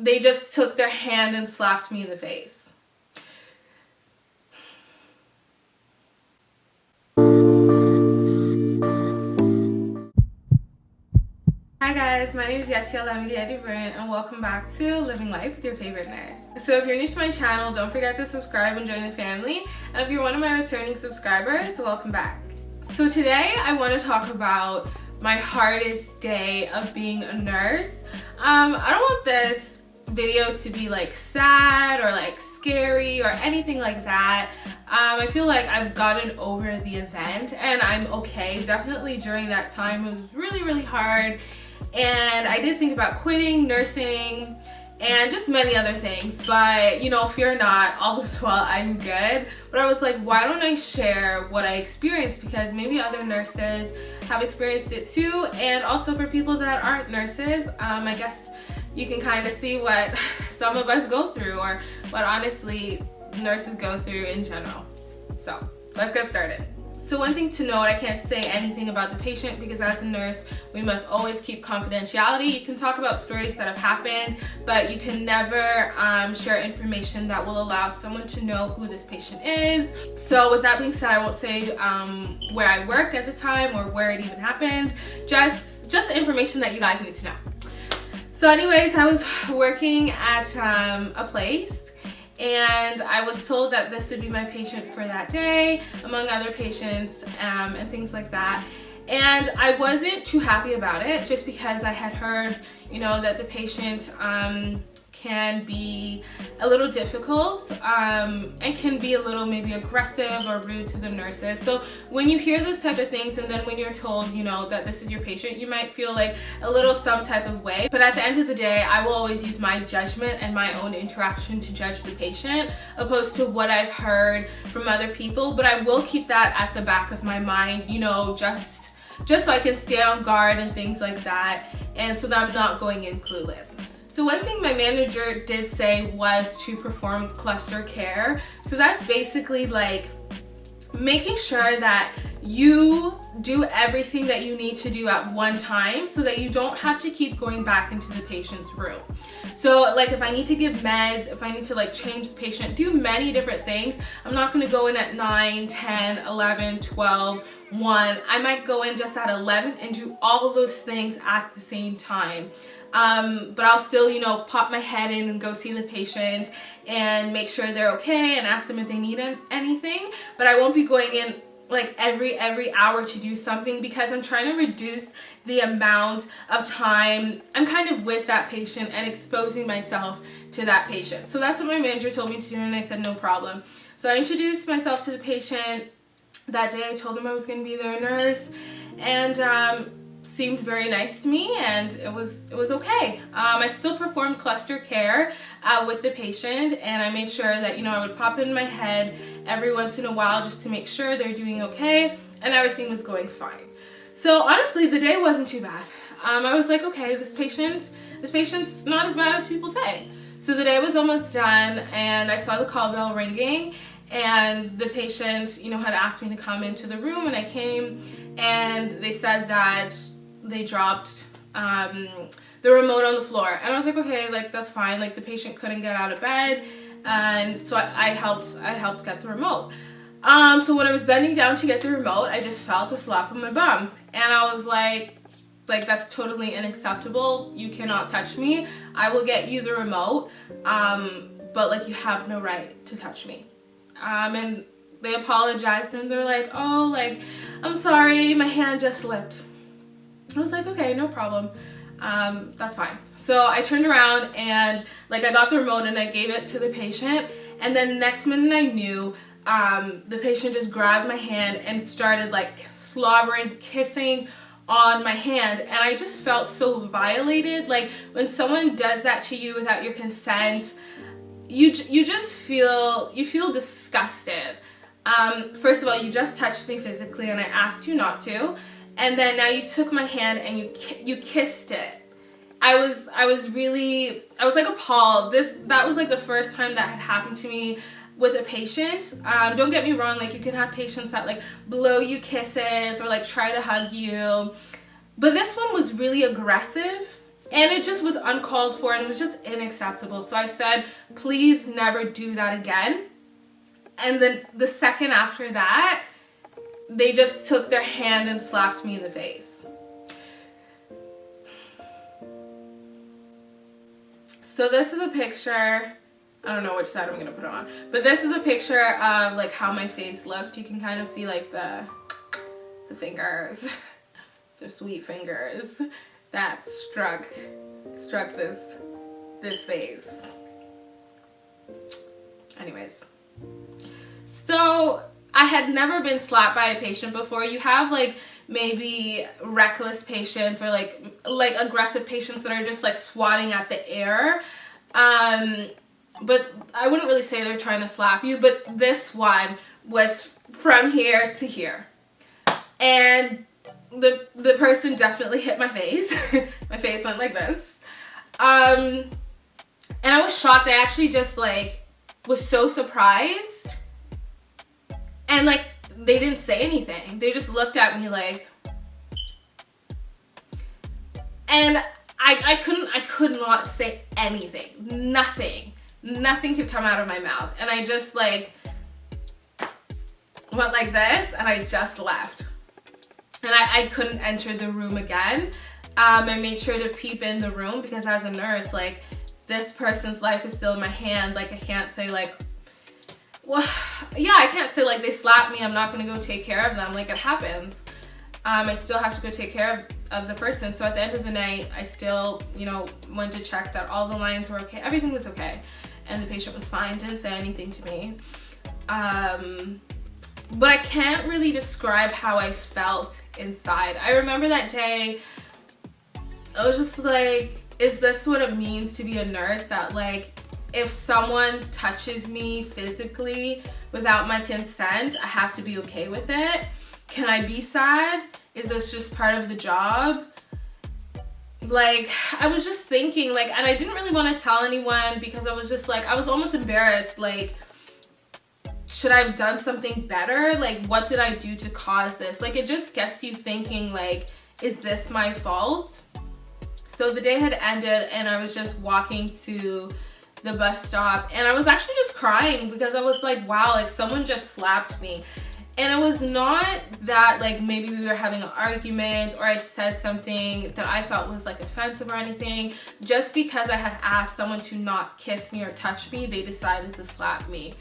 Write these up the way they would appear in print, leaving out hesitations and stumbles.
they just took their hand and slapped me in the face. Hi guys, my name is Yatia Lamidi and welcome back to Living Life with Your Favorite Nurse. So if you're new to my channel, don't forget to subscribe and join the family. And if you're one of my returning subscribers, welcome back. So today I want to talk about my hardest day of being a nurse. I don't want this video to be like sad or like scary or anything like that. I feel like I've gotten over the event and I'm okay. Definitely during that time it was really hard. And I did think about quitting nursing and just many other things, but you know, fear not, all is well, I'm good. But I was like, why don't I share what I experienced, because maybe other nurses have experienced it too, and also for people that aren't nurses, I guess you can kind of see what some of us go through, or what honestly nurses go through in general. So let's get started. So one thing to note, I can't say anything about the patient because as a nurse, we must always keep confidentiality. You can talk about stories that have happened, but you can never share information that will allow someone to know who this patient is. So with that being said, I won't say where I worked at the time or where it even happened, just the information that you guys need to know. So anyways, I was working at a place, and I was told that this would be my patient for that day, among other patients and things like that. And I wasn't too happy about it, just because I had heard, you know, that the patient can be a little difficult and can be a little maybe aggressive or rude to the nurses. So when you hear those type of things, and then when you're told, you know, that this is your patient, you might feel like a little some type of way. But at the end of the day, I will always use my judgment and my own interaction to judge the patient, opposed to what I've heard from other people. But I will keep that at the back of my mind, you know, just so I can stay on guard and things like that, and so that I'm not going in clueless. So one thing my manager did say was to perform cluster care. So that's basically like making sure that you do everything that you need to do at one time so that you don't have to keep going back into the patient's room. So like if I need to give meds, if I need to like change the patient, do many different things. I'm not going to go in at 9, 10, 11, 12, 1. I might go in just at 11 and do all of those things at the same time. But I'll still, you know, pop my head in and go see the patient and make sure they're okay and ask them if they need anything. But I won't be going in like every hour to do something, because I'm trying to reduce the amount of time I'm kind of with that patient and exposing myself to that patient. So that's what my manager told me to do, and I said no problem. So I introduced myself to the patient that day. I told him I was going to be their nurse, and seemed very nice to me, and it was okay. I still performed cluster care with the patient, and I made sure that, you know, I would pop in my head every once in a while just to make sure they're doing okay and everything was going fine. So honestly, the day wasn't too bad. I was like, okay, this patient's not as bad as people say. So the day was almost done, and I saw the call bell ringing, and the patient, you know, had asked me to come into the room, and I came, and they said that they dropped the remote on the floor. And I was like, okay, like that's fine. Like the patient couldn't get out of bed, and so I helped get the remote. So when I was bending down to get the remote, I just felt a slap on my bum, and I was like that's totally unacceptable. You cannot touch me. I will get you the remote, but like you have no right to touch me. And they apologized, and they're like, oh, like I'm sorry, my hand just slipped. I was like, okay, no problem. That's fine. So I turned around and like I got the remote and I gave it to the patient, and then next minute I knew the patient just grabbed my hand and started like slobbering, kissing on my hand, and I just felt so violated. Like when someone does that to you without your consent, you just feel disgusted. First of all, you just touched me physically and I asked you not to. And then now you took my hand and you kissed it. I was like appalled. That was like the first time that had happened to me with a patient. Don't get me wrong, like you can have patients that like blow you kisses or like try to hug you, but this one was really aggressive And it just was uncalled for and it was just unacceptable. So I said, please never do that again. And then the second after that, they just took their hand and slapped me in the face. So this is a picture. I don't know which side I'm gonna put it on, but this is a picture of like how my face looked. You can kind of see like the fingers, the sweet fingers that struck this face. Anyways, so I had never been slapped by a patient before. You have like maybe reckless patients or like aggressive patients that are just like swatting at the air. But I wouldn't really say they're trying to slap you, but this one was from here to here. And the person definitely hit my face. My face went like this. And I was shocked. I actually just like was so surprised. And like they didn't say anything. They just looked at me like, and I could not say anything. Nothing could come out of my mouth. And I just like went like this and I just left. And I couldn't enter the room again. I made sure to peep in the room because as a nurse, like this person's life is still in my hand. Like I can't say like, well, yeah, I can't say like they slapped me, I'm not gonna go take care of them. Like it happens. I still have to go take care of the person. So at the end of the night, I still, you know, went to check that all the lines were okay. Everything was okay. And the patient was fine, didn't say anything to me. But I can't really describe how I felt inside. I remember that day, I was just like, is this what it means to be a nurse? That like, if someone touches me physically without my consent, I have to be okay with it? Can I be sad? Is this just part of the job? Like, I was just thinking, like, and I didn't really want to tell anyone because I was just like, I was almost embarrassed. Like, should I have done something better? Like, what did I do to cause this? Like, it just gets you thinking, like, is this my fault? So the day had ended and I was just walking to the bus stop and I was actually just crying because I was like, wow, like someone just slapped me. And it was not that like maybe we were having an argument or I said something that I felt was like offensive or anything. Just because I had asked someone to not kiss me or touch me, they decided to slap me.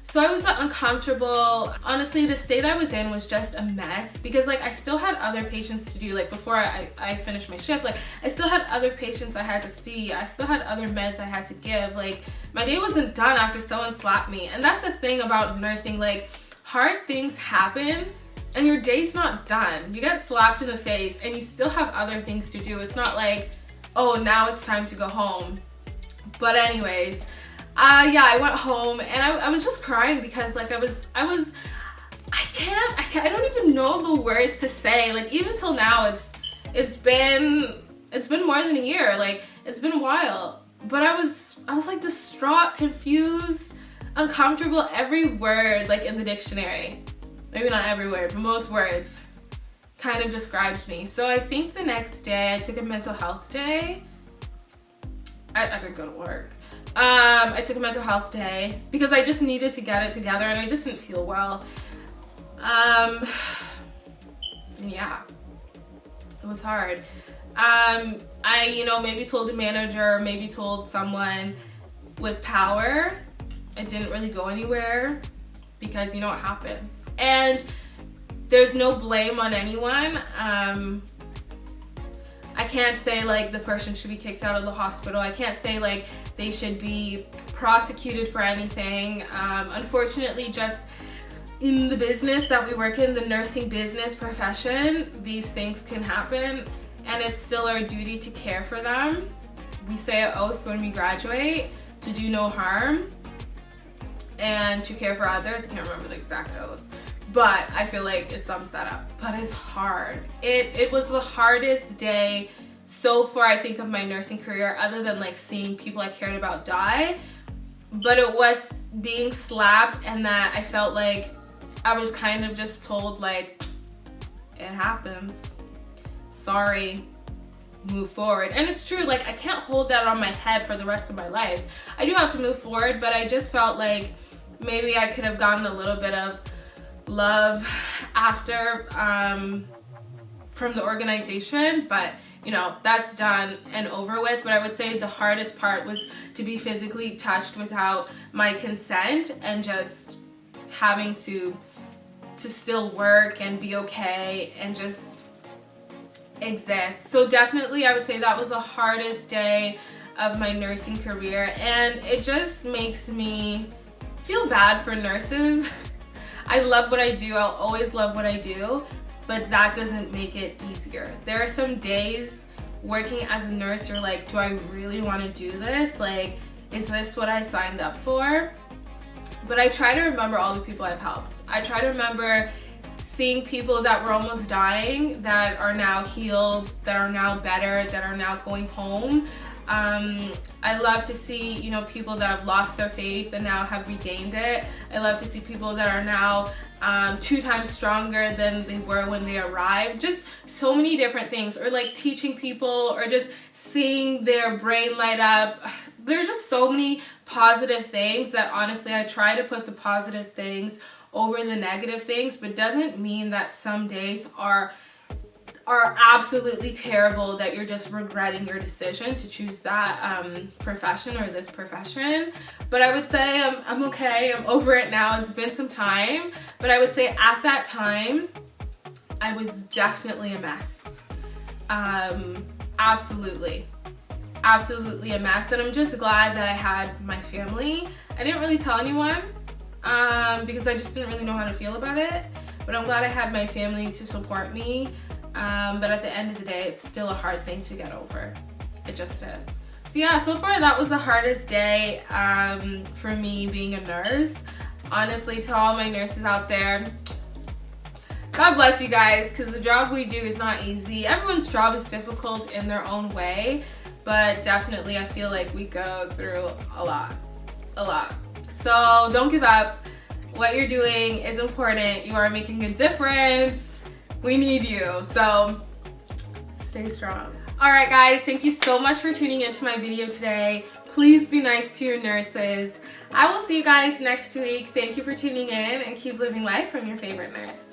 So I was uncomfortable. Honestly, the state I was in was just a mess because like I still had other patients to do. Like before I finished my shift, like I still had other patients I had to see. I still had other meds I had to give. Like my day wasn't done after someone slapped me. And that's the thing about nursing, like hard things happen and your day's not done. You get slapped in the face and you still have other things to do. It's not like, oh, now it's time to go home. But anyways, yeah, I went home and I was just crying because like I don't even know the words to say. Like even till now, it's been more than a year. Like it's been a while, but I was like distraught, confused, uncomfortable. Every word like in the dictionary, maybe not every word, but most words kind of described me. So I think the next day I took a mental health day. I didn't go to work. I took a mental health day because I just needed to get it together and I just didn't feel well. Yeah, it was hard. I, maybe told a manager, maybe told someone with power. I didn't really go anywhere because you know what happens. And there's no blame on anyone. I can't say like the person should be kicked out of the hospital. I can't say like they should be prosecuted for anything. Unfortunately, just in the business that we work in, the nursing business profession, these things can happen and it's still our duty to care for them. We say an oath when we graduate to do no harm and to care for others. I can't remember the exact oath, but I feel like it sums that up. But it's hard. It was the hardest day so far, I think, of my nursing career, other than like seeing people I cared about die. But it was being slapped and that I felt like I was kind of just told like, it happens. Sorry, move forward. And it's true, like I can't hold that on my head for the rest of my life. I do have to move forward, but I just felt like maybe I could have gotten a little bit of love after from the organization, but you know, that's done and over with. But I would say the hardest part was to be physically touched without my consent and just having to still work and be okay and just exist. So definitely I would say that was the hardest day of my nursing career, and it just makes me feel bad for nurses. I love what I do, I'll always love what I do, but that doesn't make it easier. There are some days working as a nurse you're like, do I really want to do this? Like, is this what I signed up for? But I try to remember all the people I've helped. I try to remember seeing people that were almost dying that are now healed, that are now better, that are now going home. I love to see, you know, people that have lost their faith and now have regained it. I love to see people that are now 2 times stronger than they were when they arrived. Just so many different things, or like teaching people, or just seeing their brain light up. There's just so many positive things that honestly I try to put the positive things over the negative things, but doesn't mean that some days are absolutely terrible, that you're just regretting your decision to choose that profession or this profession. But I would say I'm okay, I'm over it now. It's been some time, but I would say at that time I was definitely a mess. Absolutely a mess, and I'm just glad that I had my family. I didn't really tell anyone because I just didn't really know how to feel about it, but I'm glad I had my family to support me. But at the end of the day, it's still a hard thing to get over. It just is. So yeah, so far that was the hardest day for me being a nurse. Honestly, to all my nurses out there, God bless you guys, because the job we do is not easy. Everyone's job is difficult in their own way, but definitely I feel like we go through a lot. So don't give up. What you're doing is important. You are making a difference. We need you, so stay strong. All right, guys, thank you so much for tuning into my video today. Please be nice to your nurses. I will see you guys next week. Thank you for tuning in, and keep living life from your favorite nurse.